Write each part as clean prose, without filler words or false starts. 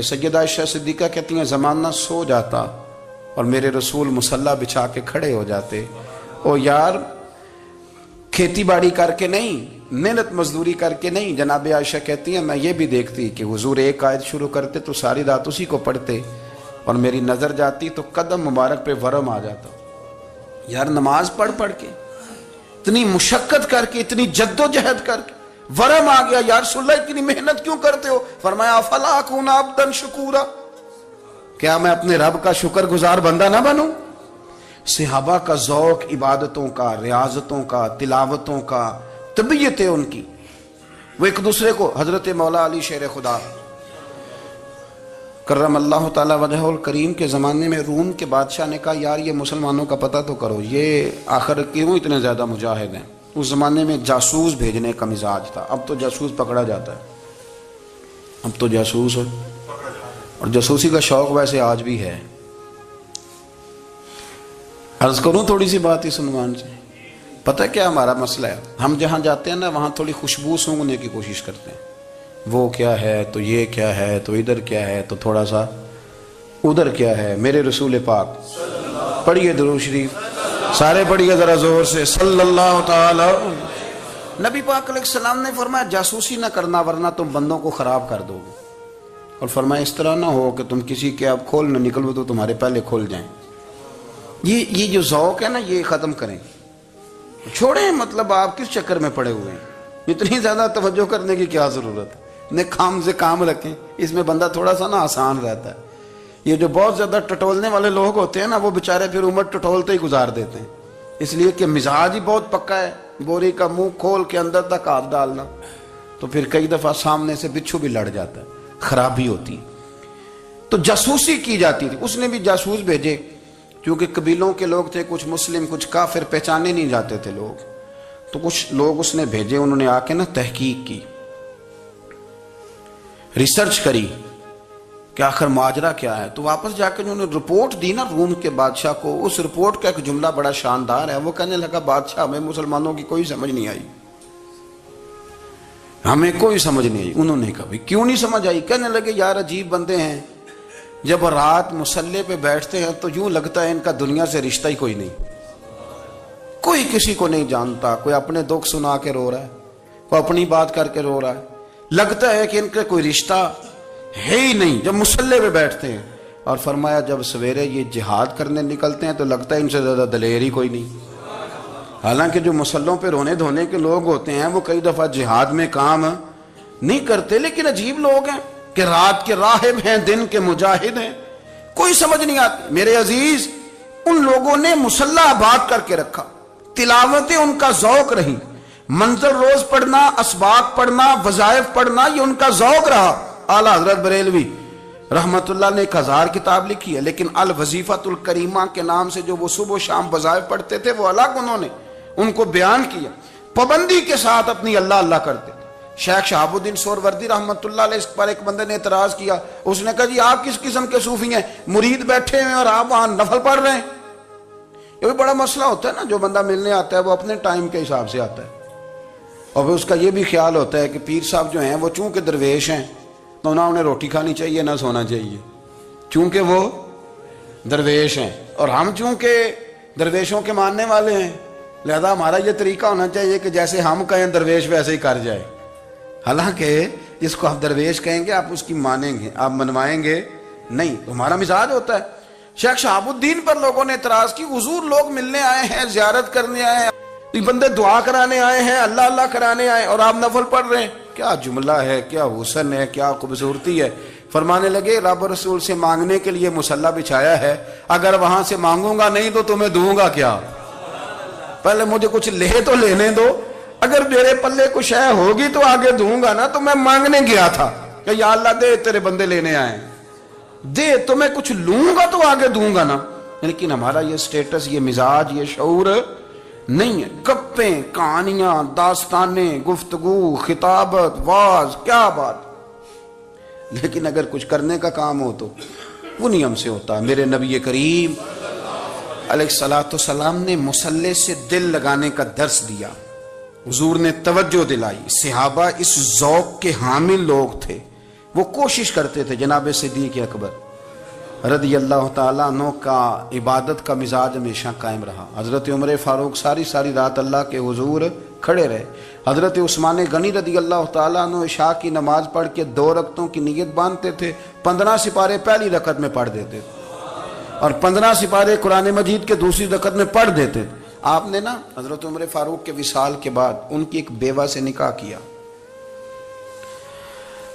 سیدہ عائشہ صدیقہ کہتی ہیں زمانہ سو جاتا اور میرے رسول مصلی بچھا کے کھڑے ہو جاتے. او یار کھیتی باڑی کر کے نہیں, محنت مزدوری کر کے نہیں. جناب عائشہ کہتی ہیں میں یہ بھی دیکھتی کہ حضور ایک آیت شروع کرتے تو ساری رات اسی کو پڑھتے, اور میری نظر جاتی تو قدم مبارک پہ ورم آ جاتا. یار نماز پڑھ کے اتنی مشقت کر کے اتنی جد و جہد کر کے ورم آ گیا, یا رسول اللہ اتنی محنت کیوں کرتے ہو؟ فرمایا افلا اکون عبدا شکورا, کیا میں اپنے رب کا شکر گزار بندہ نہ بنوں؟ صحابہ کا ذوق عبادتوں کا, ریاضتوں کا, تلاوتوں کا, طبیعت ہے ان کی. وہ ایک دوسرے کو, حضرت مولا علی شیر خدا کرم اللہ تعالی وجہہ الکریم کے زمانے میں روم کے بادشاہ نے کہا یار یہ مسلمانوں کا پتہ تو کرو, یہ آخر کیوں اتنے زیادہ مجاہد ہیں. اس زمانے میں جاسوس بھیجنے کا مزاج تھا, اب تو جاسوس پکڑا جاتا ہے, اب تو جاسوس ہے, اور جاسوسی کا شوق ویسے آج بھی ہے. عرض کروں تھوڑی سی بات اس عنوان سے. پتہ کیا ہمارا مسئلہ ہے, ہم جہاں جاتے ہیں نا وہاں تھوڑی خوشبو سونگنے کی کوشش کرتے ہیں. وہ کیا ہے تو یہ کیا ہے تو ادھر کیا ہے تو تھوڑا سا ادھر کیا ہے. میرے رسول پاک پڑھیے درود شریف, سارے پڑھیے ذرا زور سے, صلی اللہ تعالی. نبی پاک علیہ السلام نے فرمایا جاسوسی نہ کرنا ورنہ تم بندوں کو خراب کر دو گے, اور فرمایا اس طرح نہ ہو کہ تم کسی کے اب کھول نہ نکلو تو تمہارے پہلے کھول جائیں. یہ جو ذوق ہے نا یہ ختم کریں, چھوڑیں. مطلب آپ کس چکر میں پڑے ہوئے ہیں, اتنی زیادہ توجہ کرنے کی کیا ضرورت ہے؟ کام سے کام رکھیں, اس میں بندہ تھوڑا سا نا آسان رہتا ہے. یہ جو بہت زیادہ ٹٹولنے والے لوگ ہوتے ہیں نا وہ بےچارے پھر عمر ٹٹولتے ہی گزار دیتے ہیں, اس لیے کہ مزاج ہی بہت پکا ہے. بوری کا منہ کھول کے اندر تک ہاتھ ڈالنا, تو پھر کئی دفعہ سامنے سے بچھو بھی لڑ جاتا ہے, خرابی ہوتی. تو جاسوسی کی جاتی تھی. اس نے بھی جاسوس بھیجے, کیونکہ قبیلوں کے لوگ تھے, کچھ مسلم کچھ کافر, پہچانے نہیں جاتے تھے لوگ. تو کچھ لوگ اس نے بھیجے, انہوں نے آ کے نا تحقیق کی, ریسرچ کری کہ آخر ماجرا کیا ہے. تو واپس جا کے انہوں نے رپورٹ دی نا روم کے بادشاہ کو. اس رپورٹ کا ایک جملہ بڑا شاندار ہے. وہ کہنے لگا بادشاہ ہمیں مسلمانوں کی کوئی سمجھ نہیں آئی, ہمیں کوئی سمجھ نہیں آئی. انہوں نے کہا کیوں نہیں سمجھ آئی؟ کہنے لگے یار عجیب بندے ہیں, جب رات مصلی پہ بیٹھتے ہیں تو یوں لگتا ہے ان کا دنیا سے رشتہ ہی کوئی نہیں, کوئی کسی کو نہیں جانتا. کوئی اپنے دکھ سنا کے رو رہا ہے, کوئی اپنی بات کر کے رو رہا ہے, لگتا ہے کہ ان کا کوئی رشتہ ہے ہی نہیں جب مصلی پہ بیٹھتے ہیں. اور فرمایا جب سویرے یہ جہاد کرنے نکلتے ہیں تو لگتا ہے ان سے زیادہ دلیر ہی کوئی نہیں. حالانکہ جو مصلوں پہ رونے دھونے کے لوگ ہوتے ہیں وہ کئی دفعہ جہاد میں کام نہیں کرتے, لیکن عجیب لوگ ہیں کہ رات کے راہب ہیں, دن کے مجاہد ہیں, کوئی سمجھ نہیں آتی. میرے عزیز ان لوگوں نے مصلی آباد کر کے رکھا, تلاوتیں ان کا ذوق رہی, منظر روز پڑھنا, اسباق پڑھنا, وظائف پڑھنا, یہ ان کا ذوق رہا. اعلیٰ حضرت بریلوی رحمت اللہ نے 1000 کتاب لکھی ہے, لیکن الوظیفۃ الکریمہ کے نام سے جو وہ صبح و شام وظائف پڑھتے تھے وہ الگ انہوں نے ان کو بیان کیا, پابندی کے ساتھ اپنی اللہ اللہ کرتے تھے. شیخ شہاب الدین سہروردی رحمت اللہ علیہ اس پر ایک بندے نے اعتراض کیا. اس نے کہا جی آپ کس قسم کے صوفی ہیں, مرید بیٹھے ہیں اور آپ وہاں نفل پڑھ رہے ہیں. یہ بھی بڑا مسئلہ ہوتا ہے نا, جو بندہ ملنے آتا ہے وہ اپنے ٹائم کے حساب سے آتا ہے, اور پھر اس کا یہ بھی خیال ہوتا ہے کہ پیر صاحب جو ہیں وہ چونکہ درویش ہیں تو نہ انہیں روٹی کھانی چاہیے نہ سونا چاہیے, چونکہ وہ درویش ہیں, اور ہم چونکہ درویشوں کے ماننے والے ہیں لہذا ہمارا یہ طریقہ ہونا چاہیے کہ جیسے ہم کہیں درویش ویسے ہی کر جائے. حالانکہ جس کو آپ درویش کہیں گے آپ اس کی مانیں گے, آپ منوائیں گے نہیں, تو ہمارا مزاج ہوتا ہے. شیخ شہاب الدین پر لوگوں نے اعتراض کی, حضور لوگ ملنے آئے ہیں, زیارت کرنے آئے ہیں, یہ بندے دعا کرانے آئے ہیں, اللہ اللہ کرانے آئے, اور آپ نفل پڑھ رہے ہیں. کیا جملہ ہے, کیا حسن ہے, کیا خوبصورتی ہے. فرمانے لگے رب رسول سے مانگنے کے لیے مصلی بچھایا ہے, اگر وہاں سے مانگوں گا نہیں تو تمہیں دوں گا کیا؟ پہلے مجھے کچھ لے تو لینے دو, اگر میرے پلے کچھ ہے ہوگی تو آگے دوں گا نا. تو میں مانگنے گیا تھا کہ یا اللہ دے, تیرے بندے لینے آئے, دے تو میں کچھ لوں گا تو آگے دوں گا نا. لیکن ہمارا یہ سٹیٹس, یہ مزاج, یہ شعور نہیں ہے. گپیں, کہانیاں, داستانیں, گفتگو, خطابت, واز, کیا بات. لیکن اگر کچھ کرنے کا کام ہو تو وہ نہیں ہم سے ہوتا. میرے نبی کریم علیہ الصلوۃ والسلام نے مصلی سے دل لگانے کا درس دیا, حضور نے توجہ دلائی. صحابہ اس ذوق کے حامل لوگ تھے وہ کوشش کرتے تھے جناب صدیق اکبر رضی اللہ تعالیٰ عنہ کا عبادت کا مزاج ہمیشہ قائم رہا. حضرت عمر فاروق ساری رات اللہ کے حضور کھڑے رہے. حضرت عثمان غنی رضی اللہ تعالیٰ عنہ عشاء کی نماز پڑھ کے 2 رکعتوں کی نیت باندھتے تھے. 15 سپارے پہلی رکعت میں پڑھ دیتے تھے اور 15 سپارے قرآن مجید کے دوسری رکعت میں پڑھ دیتے تھے. آپ نے نا حضرت عمر فاروق کے وصال کے بعد ان کی ایک بیوہ سے نکاح کیا.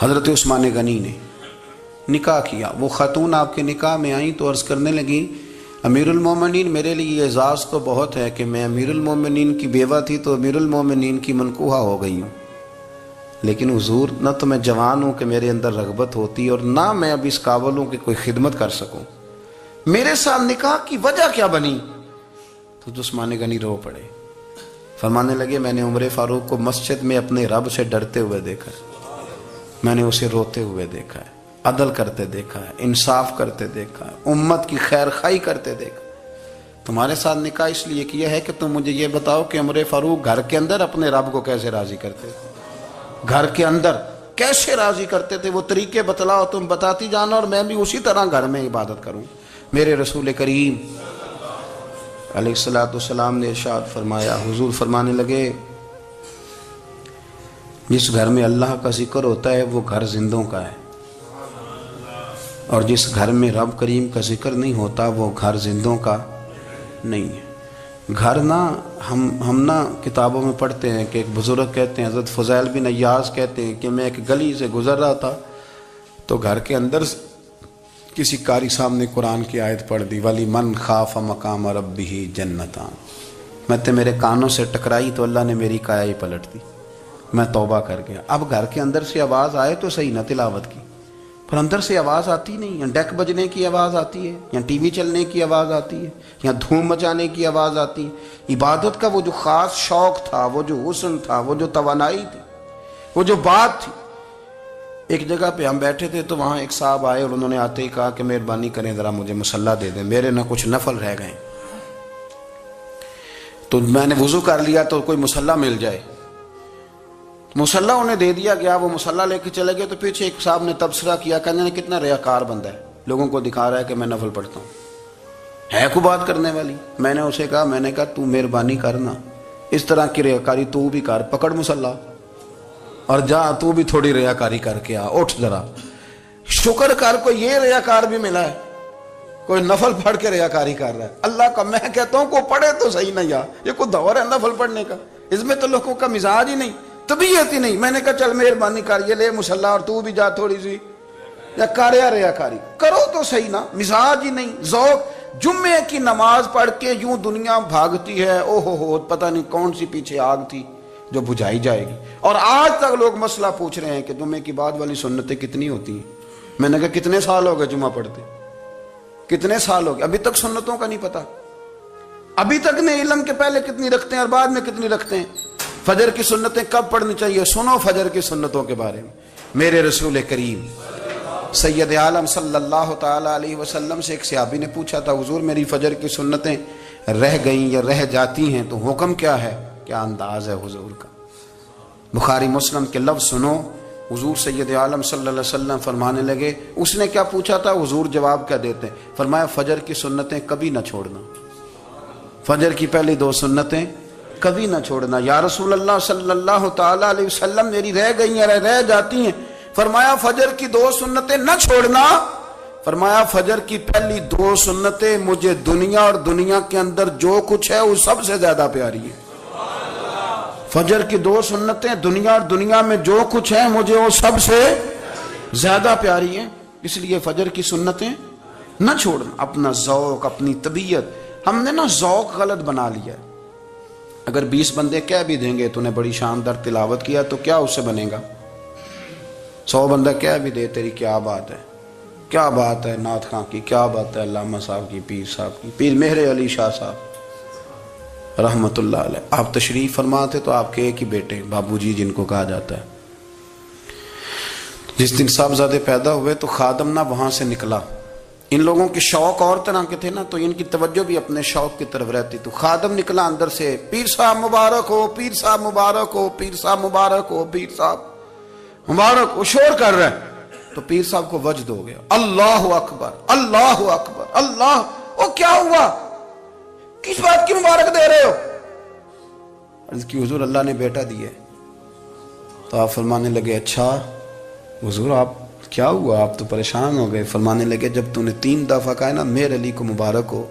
حضرت عثمان غنی نے نکاح کیا. وہ خاتون آپ کے نکاح میں آئیں تو عرض کرنے لگیں امیر المومنین میرے لیے اعزاز تو بہت ہے کہ میں امیر المومنین کی بیوہ تھی تو امیر المومنین کی منکوحہ ہو گئی ہوں، لیکن حضور نہ تو میں جوان ہوں کہ میرے اندر رغبت ہوتی اور نہ میں اب اس قابل ہوں کہ کوئی خدمت کر سکوں، میرے ساتھ نکاح کی وجہ کیا بنی؟ تو عثمان غنی رو پڑے. فرمانے لگے میں نے عمر فاروق کو مسجد میں اپنے رب سے ڈرتے ہوئے دیکھا ہے، میں نے اسے روتے ہوئے دیکھا ہے، عدل کرتے دیکھا ہے، انصاف کرتے دیکھا ہے، امت کی خیر خواہی کرتے دیکھا. تمہارے ساتھ نکاح اس لیے کیا ہے کہ تم مجھے یہ بتاؤ کہ عمر فاروق گھر کے اندر اپنے رب کو کیسے راضی کرتے تھے، گھر کے اندر کیسے راضی کرتے تھے، وہ طریقے بتلاؤ، تم بتاتی جانا اور میں بھی اسی طرح گھر میں عبادت کروں. میرے رسول کریم علیہ السلام نے ارشاد فرمایا، حضور فرمانے لگے جس گھر میں اللہ کا ذکر ہوتا ہے وہ گھر زندوں کا ہے، اور جس گھر میں رب کریم کا ذکر نہیں ہوتا وہ گھر زندوں کا نہیں ہے. گھر نا ہم نا کتابوں میں پڑھتے ہیں کہ ایک بزرگ کہتے ہیں، حضرت فضیل بن عیاض کہتے ہیں کہ میں ایک گلی سے گزر رہا تھا تو گھر کے اندر کسی قاری سامنے قرآن کی آیت پڑھ دی وَلِمَنْ خَافَ مَقَامَ رَبِّهِ جَنَّتَانِ، میں میرے کانوں سے ٹکرائی تو اللہ نے میری کایا ہی پلٹ دی، میں توبہ کر گیا. اب گھر کے اندر سے آواز آئے تو صحیح نہ تلاوت کی، پر اندر سے آواز آتی نہیں، یا ڈیک بجنے کی آواز آتی ہے، یا ٹی وی چلنے کی آواز آتی ہے، یا دھوم مچانے کی آواز آتی ہے. عبادت کا وہ جو خاص شوق تھا، وہ جو حسن تھا، وہ جو توانائی تھی، وہ جو بات تھی. ایک جگہ پہ ہم بیٹھے تھے تو وہاں ایک صاحب آئے اور انہوں نے آتے ہی کہا کہ مہربانی کریں ذرا مجھے مصلی دے دیں، میرے نہ کچھ نفل رہ گئے. تو میں نے وضو کر لیا تو کوئی مصلی مل جائے. مصلی انہیں دے دیا گیا، وہ مصلی لے کے چلے گئے تو پیچھے ایک صاحب نے تبصرہ کیا، کہنے نے کتنا ریاکار بندہ ہے، لوگوں کو دکھا رہا ہے کہ میں نفل پڑھتا ہوں، ہے کو بات کرنے والی. میں نے اسے کہا، میں نے کہا تو مہربانی کرنا اس طرح کی ریاکاری تو بھی کر، پکڑ مصلی اور جا تو بھی تھوڑی ریاکاری کر کے آ، اٹھ ذرا شکر کر کوئی یہ ریاکار بھی ملا ہے، کوئی نفل پڑھ کے ریاکاری کر رہا ہے. اللہ کا میں کہتا ہوں کو پڑھے تو صحیح نہیں، یہ کوئی دور ہے نفل پڑھنے کا؟ اس میں تو لوگوں کا مزاج ہی نہیں، طبیعت ہی نہیں. میں نے کہا چل مہربانی کر یہ لے مصلی اور تو بھی جا تھوڑی سی یا کر یا ریاکاری کرو تو صحیح نا، مزاج ہی نہیں، ذوق. جمعے کی نماز پڑھ کے یوں دنیا بھاگتی ہے، او ہو پتہ نہیں کون سی پیچھے آگ تھی جو بجھائی جائے گی. اور آج تک لوگ مسئلہ پوچھ رہے ہیں کہ جمعے کی بعد والی سنتیں کتنی ہوتی ہیں. میں نے کہا کتنے سال ہو گئے جمعہ پڑھتے، کتنے سال ہو گئے، ابھی تک سنتوں کا نہیں پتا، ابھی تک نے علم کے پہلے کتنی رکھتے ہیں اور بعد میں کتنی رکھتے ہیں. فجر کی سنتیں کب پڑھنی چاہیے، سنو فجر کی سنتوں کے بارے میں. میرے رسول کریم سید عالم صلی اللہ تعالی علیہ وسلم سے ایک صحابی نے پوچھا تھا، حضور میری فجر کی سنتیں رہ گئیں یا رہ جاتی ہیں تو حکم کیا ہے، کیا انداز ہے حضور کا. بخاری مسلم کے لفظ سنو، حضور سید عالم صلی اللہ علیہ وسلم فرمانے لگے، اس نے کیا پوچھا تھا، حضور جواب کیا دیتے ہیں، فرمایا فجر کی سنتیں کبھی نہ چھوڑنا، فجر کی پہلی 2 سنتیں کبھی نہ چھوڑنا. یا رسول اللہ صلی اللہ تعالی علیہ وسلم میری رہ گئی ہیں، رہ جاتی ہیں. فرمایا فجر کی 2 سنتیں نہ چھوڑنا، فرمایا فجر کی پہلی 2 سنتیں مجھے دنیا اور دنیا کے اندر جو کچھ ہے وہ سب سے زیادہ پیاری ہے. فجر کی 2 سنتیں دنیا اور دنیا میں جو کچھ ہے مجھے وہ سب سے زیادہ پیاری ہیں، اس لیے فجر کی سنتیں نہ چھوڑنا. اپنا ذوق، اپنی طبیعت، ہم نے نا ذوق غلط بنا لیا ہے. اگر 20 بندے کہہ بھی دیں گے تو نے بڑی شاندار تلاوت کیا تو کیا اس سے بنے گا؟ 100 بندہ کہہ بھی دے تیری کیا بات ہے، کیا بات ہے نعت خاں کی، کیا بات ہے علامہ صاحب کی، پیر صاحب کی، پیر مہر علی شاہ صاحب رحمت اللہ علیہ. آپ تشریف فرما تھے تو آپ کے ایک ہی بیٹے بابو جی جن کو کہا جاتا ہے، جس دن صاحبزادے پیدا ہوئے تو خادم نہ وہاں سے نکلا. ان لوگوں کے شوق اور طرح کے تھے نا تو ان کی توجہ بھی اپنے شوق کی طرف رہتی. تو خادم نکلا اندر سے، پیر صاحب مبارک ہو، پیر صاحب مبارک ہو، پیر صاحب مبارک ہو، پیر صاحب مبارک ہو، شور کر رہا ہے. تو پیر صاحب کو وجد ہو گیا، اللہ اکبر اللہ اکبر اللہ، او کیا ہوا، کس بات کی مبارک دے رہے ہو؟ عرض کی حضور اللہ نے بیٹا دیا ہے۔ تو آپ فرمانے لگے اچھا حضور آپ کیا ہوا، آپ تو پریشان ہو گئے۔ فرمانے لگے جب تو نے 3 دفعہ کہا نا مہر علی کو مبارک ہو،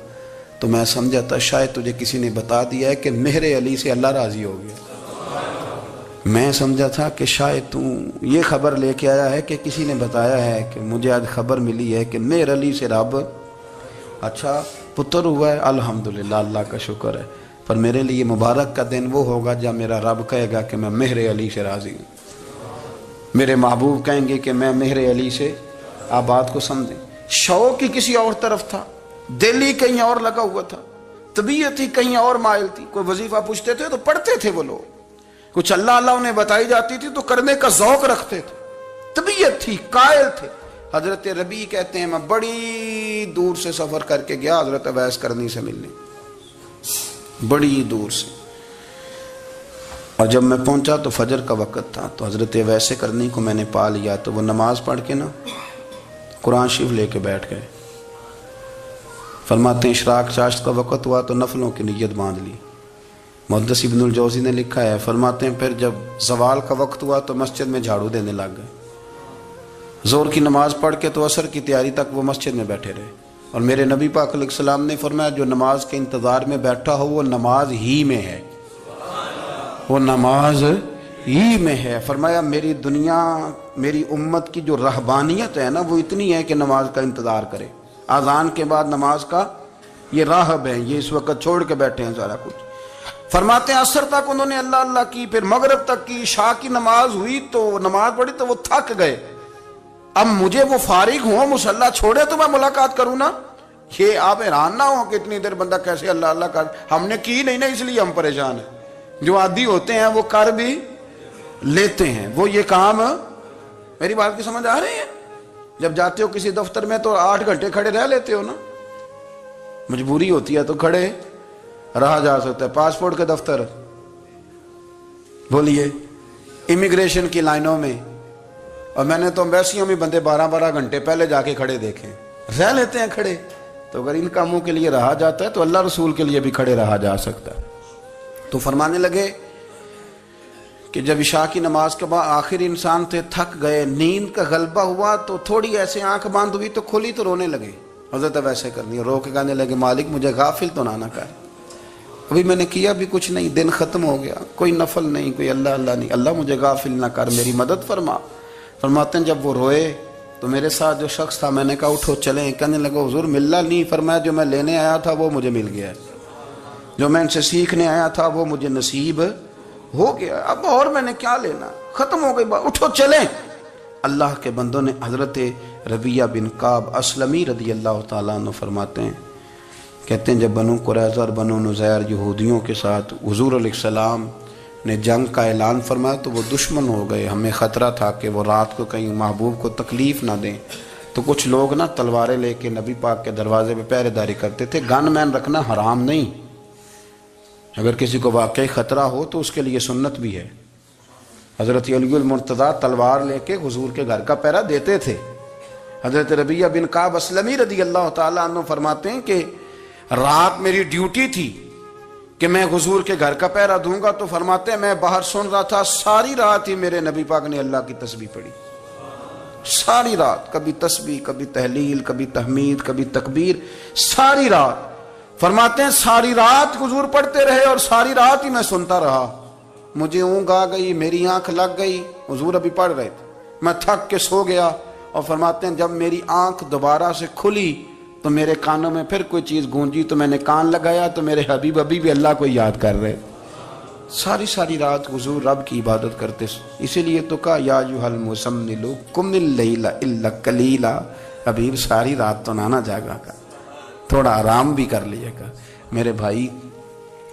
تو میں سمجھا تھا شاید تجھے کسی نے بتا دیا ہے کہ مہر علی سے اللہ راضی ہو گیا۔ میں سمجھا تھا کہ شاید تو یہ خبر لے کے آیا ہے کہ کسی نے بتایا ہے کہ مجھے آج خبر ملی ہے کہ مہر علی سے رب اچھا پتر ہوا ہے، الحمدللہ اللہ کا شکر ہے، پر میرے لیے مبارک کا دن وہ ہوگا جب میرا رب کہے گا کہ میں مہر علی سے راضی ہوں، میرے محبوب کہیں گے کہ میں مہر علی سے، آپ بات کو سمجھیں۔ شوق ہی کسی اور طرف تھا، دل ہی کہیں اور لگا ہوا تھا، طبیعت ہی کہیں اور مائل تھی۔ کوئی وظیفہ پوچھتے تھے تو پڑھتے تھے وہ لوگ، کچھ اللہ اللہ انہیں بتائی جاتی تھی تو کرنے کا ذوق رکھتے تھے، طبیعت تھی، قائل تھے۔ حضرت ربیع کہتے ہیں میں بڑی دور سے سفر کر کے گیا حضرت اویس کرنی سے ملنے، بڑی دور سے، اور جب میں پہنچا تو فجر کا وقت تھا، تو حضرت اویس کرنی کو میں نے پا لیا، تو وہ نماز پڑھ کے نا قرآن شریف لے کے بیٹھ گئے۔ فرماتے ہیں اشراق چاشت کا وقت ہوا تو نفلوں کی نیت باندھ لی۔ محدث ابن الجوزی نے لکھا ہے، فرماتے ہیں پھر جب زوال کا وقت ہوا تو مسجد میں جھاڑو دینے لگ گئے۔ زور کی نماز پڑھ کے تو عصر کی تیاری تک وہ مسجد میں بیٹھے رہے، اور میرے نبی پاک علیہ السلام نے فرمایا جو نماز کے انتظار میں بیٹھا ہو وہ نماز ہی میں ہے، وہ نماز ہی میں ہے۔ فرمایا میری دنیا میری امت کی جو رہبانیت ہے نا وہ اتنی ہے کہ نماز کا انتظار کرے، اذان کے بعد نماز کا یہ راہب ہے، یہ اس وقت چھوڑ کے بیٹھے ہیں سارا کچھ۔ فرماتے ہیں عصر تک انہوں نے اللہ اللہ کی، پھر مغرب تک کی، عشاء کی نماز ہوئی تو نماز پڑھی تو وہ تھک گئے، اب مجھے وہ فارغ ہوں مصلی چھوڑے تو میں ملاقات کروں نا۔ یہ آپ حیران نہ ہو کہ اتنی دیر بندہ کیسے اللہ اللہ کر، ہم نے کی نہیں نا اس لیے ہم پریشان ہیں، جو عادی ہوتے ہیں وہ کر بھی لیتے ہیں، وہ یہ کام، میری بات کی سمجھ آ رہی ہے؟ جب جاتے ہو کسی دفتر میں تو 8 گھنٹے کھڑے رہ لیتے ہو نا، مجبوری ہوتی ہے تو کھڑے رہا جا سکتا ہے۔ پاسپورٹ کے دفتر بولیے، امیگریشن کی لائنوں میں، اور میں نے تو امبیسیوں میں بندے 12 گھنٹے پہلے جا کے کھڑے دیکھے، رہ لیتے ہیں کھڑے۔ تو اگر ان کاموں کے لیے رہا جاتا ہے تو اللہ رسول کے لیے بھی کھڑے رہا جا سکتا ہے۔ تو فرمانے لگے کہ جب عشاء کی نماز کے بعد آخر انسان تھے، تھک گئے، نیند کا غلبہ ہوا تو تھوڑی ایسے آنکھ بند ہوئی تو کھلی تو رونے لگے۔ حضرت ویسے کرنی رو کے کہنے لگے مالک مجھے غافل تو نہ کر، ابھی میں نے کیا بھی کچھ نہیں، دن ختم ہو گیا، کوئی نفل نہیں، کوئی اللہ اللہ نہیں، اللہ مجھے غافل نہ کر، میری مدد فرما۔ فرماتے ہیں جب وہ روئے تو میرے ساتھ جو شخص تھا میں نے کہا اٹھو چلیں، کہنے لگا حضور ملنا نہیں، فرمایا جو میں لینے آیا تھا وہ مجھے مل گیا ہے، جو میں ان سے سیکھنے آیا تھا وہ مجھے نصیب ہو گیا، اب اور میں نے کیا لینا، ختم ہو گئی بات، اٹھو چلیں۔ اللہ کے بندوں نے حضرت ربیعہ بن کعب اسلمی رضی اللہ تعالیٰ عنہ فرماتے ہیں، کہتے ہیں جب بنو قریظہ اور بنو نذیر یہودیوں کے ساتھ حضور علیہ السلام نے جنگ کا اعلان فرمایا تو وہ دشمن ہو گئے، ہمیں خطرہ تھا کہ وہ رات کو کہیں محبوب کو تکلیف نہ دیں، تو کچھ لوگ نا تلواریں لے کے نبی پاک کے دروازے پہ پہرے داری کرتے تھے۔ گن مین رکھنا حرام نہیں، اگر کسی کو واقعی خطرہ ہو تو اس کے لیے سنت بھی ہے۔ حضرت علی المرتضیٰ تلوار لے کے حضور کے گھر کا پہرا دیتے تھے۔ حضرت ربیعہ بن کعب اسلمی رضی اللہ تعالیٰ عنہ فرماتے ہیں کہ رات میری ڈیوٹی تھی کہ میں حضور کے گھر کا پہرا دوں گا، تو فرماتے ہیں میں باہر سن رہا تھا، ساری رات ہی میرے نبی پاک نے اللہ کی تسبیح پڑھی، ساری رات، کبھی تسبیح، کبھی تحلیل، کبھی تحمید، کبھی تکبیر، ساری رات۔ فرماتے ہیں ساری رات حضور پڑھتے رہے اور ساری رات ہی میں سنتا رہا، مجھے اونگ آ گئی، میری آنکھ لگ گئی، حضور ابھی پڑھ رہے تھے، میں تھک کے سو گیا، اور فرماتے ہیں جب میری آنکھ دوبارہ سے کھلی تو میرے کانوں میں پھر کوئی چیز گونجی تو میں نے کان لگایا تو میرے حبیب ابھی بھی اللہ کو یاد کر رہے، ساری رات حضور رب کی عبادت کرتے، اسی لیے تو کہا یا ایھا المزمل قم اللیل الا قلیلا، حبیب ساری رات تو نہ جاگا کا، تھوڑا آرام بھی کر لیے گا۔ میرے بھائی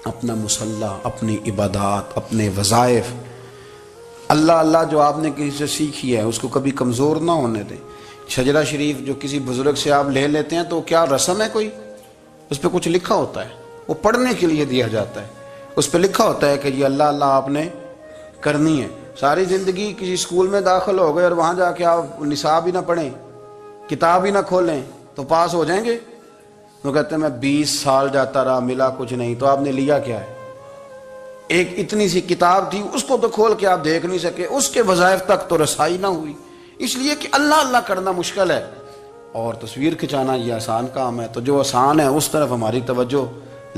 اپنا مصلی، اپنی عبادات، اپنے وظائف، اللہ اللہ جو آپ نے کسی سے سیکھی ہے اس کو کبھی کمزور نہ ہونے دیں۔ شجرہ شریف جو کسی بزرگ سے آپ لے لیتے ہیں تو کیا رسم ہے کوئی؟ اس پہ کچھ لکھا ہوتا ہے، وہ پڑھنے کے لیے دیا جاتا ہے، اس پہ لکھا ہوتا ہے کہ یہ اللہ اللہ آپ نے کرنی ہے۔ ساری زندگی کسی اسکول میں داخل ہو گئے اور وہاں جا کے آپ نصاب ہی نہ پڑھیں، کتاب ہی نہ کھولیں تو پاس ہو جائیں گے؟ وہ کہتے ہیں میں 20 سال جاتا رہا ملا کچھ نہیں، تو آپ نے لیا کیا ہے؟ ایک اتنی سی کتاب تھی، اس کو تو کھول کے آپ دیکھ نہیں سکے، اس کے وظائف تک تو رسائی نہ ہوئی، اس لیے کہ اللہ اللہ کرنا مشکل ہے اور تصویر کھنچانا یہ آسان کام ہے۔ تو جو آسان ہے اس طرف ہماری توجہ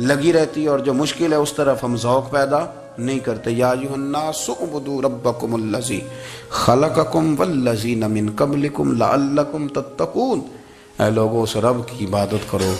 لگی رہتی ہے اور جو مشکل ہے اس طرف ہم ذوق پیدا نہیں کرتے۔ یا ایھا الناس اعبدوا ربکم الذی خلقکم والذین من قبلکم لعلکم تتقون، اے لوگوں اس رب کی عبادت کرو